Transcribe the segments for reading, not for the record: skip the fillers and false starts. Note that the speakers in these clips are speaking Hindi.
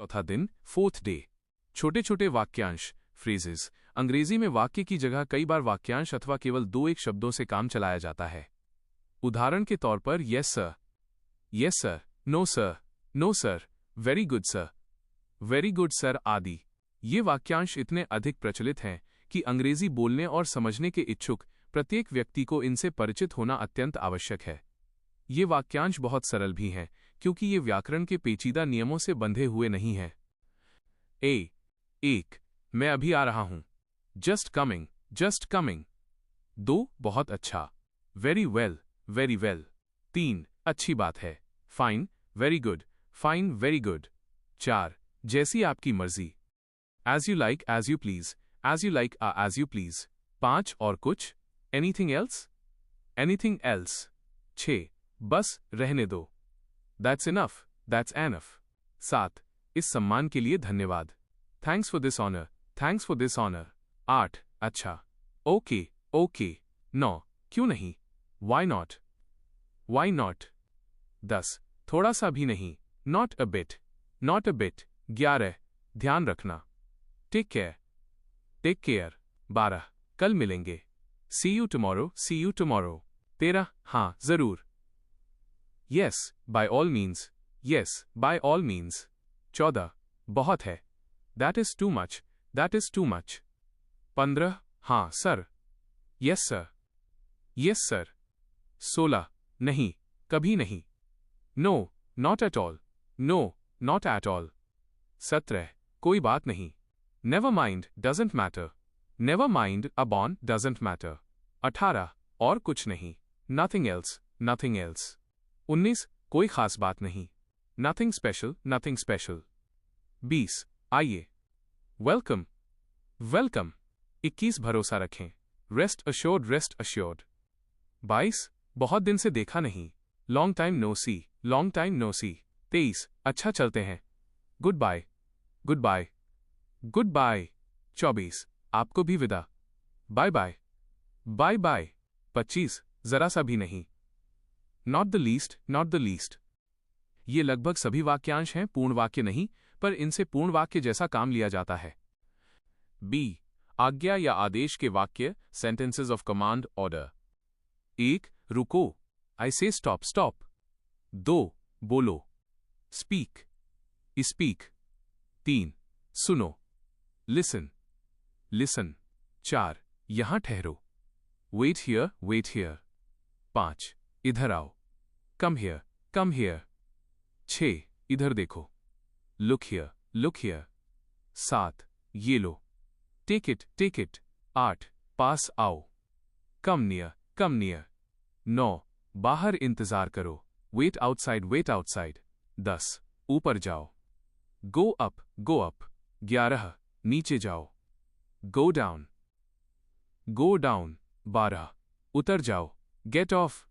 चौथा दिन, फोर्थ डे। छोटे छोटे वाक्यांश, फ्रेजेस। अंग्रेजी में वाक्य की जगह कई बार वाक्यांश अथवा केवल दो एक शब्दों से काम चलाया जाता है। उदाहरण के तौर पर yes sir, no sir, very good sir आदि। ये वाक्यांश इतने अधिक प्रचलित हैं कि अंग्रेजी बोलने और समझने के इच्छुक प्रत्येक व्यक्ति को इनसे परिचित होना अत्यंत आवश्यक है। ये वाक्यांश बहुत सरल भी हैं क्योंकि ये व्याकरण के पेचीदा नियमों से बंधे हुए नहीं हैं। एक, मैं अभी आ रहा हूं। Just coming. 2, बहुत अच्छा। Very well. 3, अच्छी बात है। Fine, very good. 4, जैसी आपकी मर्जी। As you like, as you please, as you like, as you please. 5, और कुछ। Anything else. 6, बस रहने दो। That's enough. 7, इस सम्मान के लिए धन्यवाद। Thanks for this honour. 8, अच्छा। ओके। 9, क्यों नहीं, वाई नॉट। 10, थोड़ा सा भी नहीं, नॉट अ बिट। 11, ध्यान रखना, टेक केयर। 12, कल मिलेंगे, सी यू टुमारो। 13, हाँ जरूर, यस बाय ऑल मीन्स। 14, बहुत है, दैट इज टू मच। 15, हाँ सर, यस सर। 16, नहीं, कभी नहीं, नो नॉट एट ऑल। 17, कोई बात नहीं, नेवर माइंड डजंट मैटर। 18, और कुछ नहीं, नथिंग एल्स। 19, कोई खास बात नहीं, नथिंग स्पेशल। 20, आइए, वेलकम। 21, भरोसा रखें, रेस्ट अश्योर्ड। 22, बहुत दिन से देखा नहीं, लॉन्ग टाइम नो सी। 23, अच्छा चलते हैं, गुड बाय। 24, आपको भी विदा, बाय बाय। 25, जरा सा भी नहीं, नॉट द लीस्ट। ये लगभग सभी वाक्यांश हैं, पूर्ण वाक्य नहीं, पर इनसे पूर्ण वाक्य जैसा काम लिया जाता है। बी, आज्ञा या आदेश के वाक्य, सेंटेंसेस ऑफ कमांड ऑर्डर। 1, रुको, आई से स्टॉप। 2, बोलो, स्पीक। 3, सुनो, लिसन। 4, यहां ठहरो, वेट हियर। 5, इधर आओ, कम हियर। 6, इधर देखो, लुक हियर। 7, ये लो, टेक इट। 8, पास आओ, कम नियर। 9, बाहर इंतजार करो, वेट आउटसाइड। 10, ऊपर जाओ, गो अप। 11, नीचे जाओ, गो डाउन। 12, उतर जाओ, गेट ऑफ।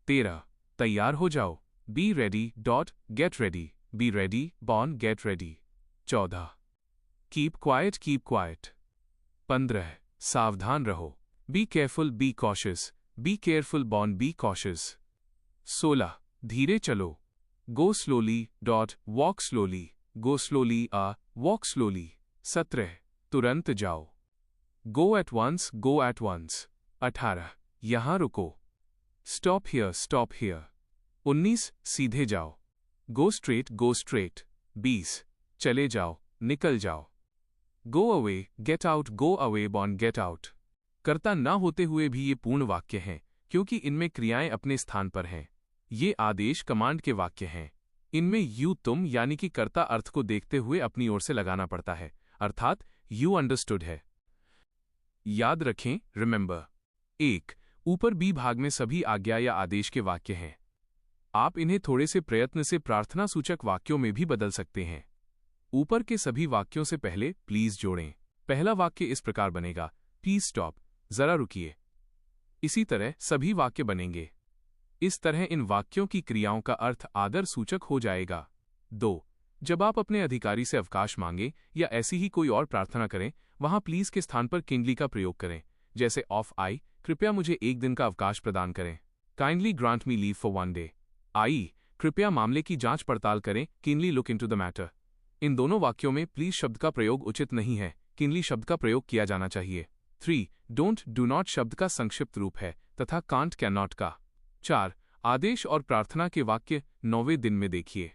13, तैयार हो जाओ, be ready, get ready. 14, keep quiet. 15, सावधान रहो, बी केयरफुल, बी कॉशियस। 16, धीरे चलो, गो स्लोली, वॉक स्लोली। 17, तुरंत जाओ, गो एट वंस। 18, यहां रुको, स्टॉप हियर। 19, सीधे जाओ, गो स्ट्रेट। 20, चले जाओ, निकल जाओ, गो अवे, गेट आउट। कर्ता न होते हुए भी ये पूर्ण वाक्य हैं क्योंकि इनमें क्रियाएं अपने स्थान पर हैं। ये आदेश कमांड के वाक्य हैं। इनमें यू तुम यानी कि कर्ता अर्थ को देखते हुए अपनी ओर से लगाना पड़ता है, अर्थात यू अंडरस्टूड है। याद रखें, रिमेंबर। 1, ऊपर बी भाग में सभी आज्ञा या आदेश के वाक्य हैं। आप इन्हें थोड़े से प्रयत्न से प्रार्थना सूचक वाक्यों में भी बदल सकते हैं। ऊपर के सभी वाक्यों से पहले प्लीज जोड़ें। पहला वाक्य इस प्रकार बनेगा, प्लीज स्टॉप, जरा रुकिए। इसी तरह सभी वाक्य बनेंगे। इस तरह इन वाक्यों की क्रियाओं का अर्थ आदर सूचक हो जाएगा। 2, जब आप अपने अधिकारी से अवकाश मांगे या ऐसी ही कोई और प्रार्थना करें, वहां प्लीज के स्थान पर किंडली का प्रयोग करें, जैसे ऑफ कृपया मुझे 1 दिन का अवकाश प्रदान करें। Kindly grant me leave for 1 day. कृपया मामले की जांच पड़ताल करें, keenly look into the matter. इन दोनों वाक्यों में प्लीज शब्द का प्रयोग उचित नहीं है, कीनली शब्द का प्रयोग किया जाना चाहिए। 3. डोंट डू नॉट शब्द का संक्षिप्त रूप है तथा कांट कैन नॉट का। 4. आदेश और प्रार्थना के वाक्य 9वें दिन में देखिए।